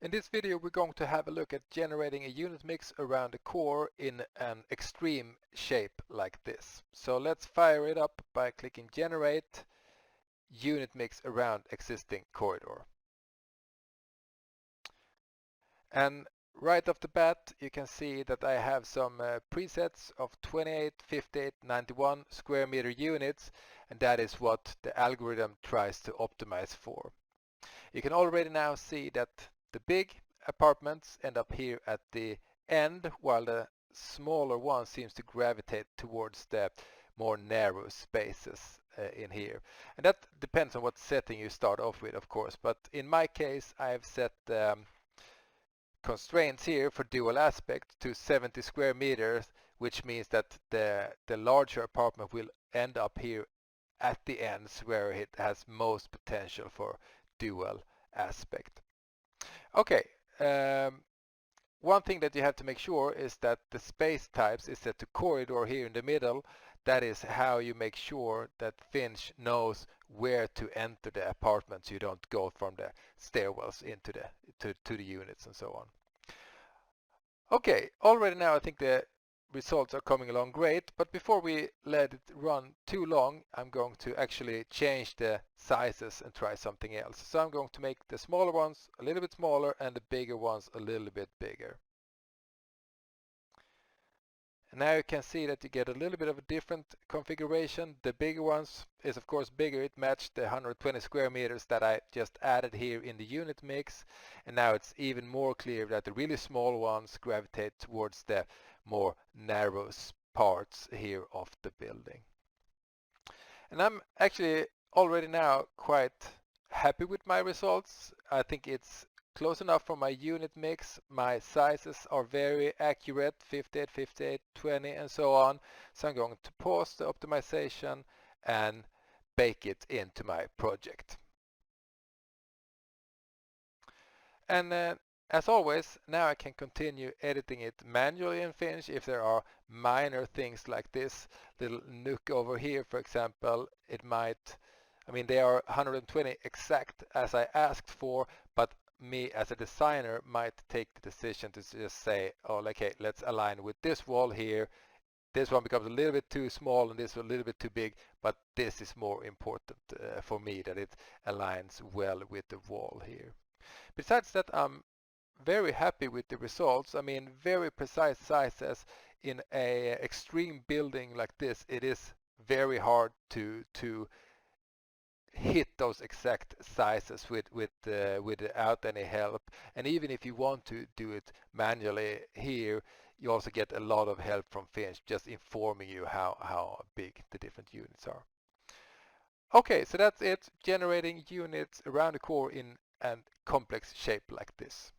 In this video we're going to have a look at generating a unit mix around the core in an extreme shape like this. So let's fire it up by clicking Generate Unit Mix around existing corridor. And right off the bat you can see that I have some presets of 28, 58, 91 square meter units, and that is what the algorithm tries to optimize for. You can already now see that the big apartments end up here at the end, while the smaller one seems to gravitate towards the more narrow spaces in here. And that depends on what setting you start off with, of course, but in my case I've set constraints here for dual aspect to 70 square meters, which means that the larger apartment will end up here at the ends where it has most potential for dual aspect. Okay, one thing that you have to make sure is that the space types is set to corridor here in the middle. That is how you make sure that Finch knows where to enter the apartment, so you don't go from the stairwells into to the units and so on. Okay, already now I think the results are coming along great, but before we let it run too long, I'm going to actually change the sizes and try something else. So I'm going to make the smaller ones a little bit smaller and the bigger ones a little bit bigger. And now you can see that you get a little bit of a different configuration. The bigger ones is of course bigger. It matched the 120 square meters that I just added here in the unit mix. And now it's even more clear that the really small ones gravitate towards the more narrow parts here of the building. And I'm actually already now quite happy with my results. I think it's close enough for my unit mix. My sizes are very accurate, 58, 58, 20 and so on. So I'm going to pause the optimization and bake it into my project. And as always, now I can continue editing it manually in Finch if there are minor things like this little nook over here, for example. It might, I mean, they are 120 exact as I asked for, but me as a designer might take the decision to just say, oh, okay, let's align with this wall here. This one becomes a little bit too small and this a little bit too big, but this is more important for me, that it aligns well with the wall here. Besides that, I'm very happy with the results. I mean, very precise sizes in a extreme building like this. It is very hard to hit those exact sizes without any help. And even if you want to do it manually here, you also get a lot of help from Finch, just informing you how big the different units are. Okay, so that's it, generating units around the core in a complex shape like this.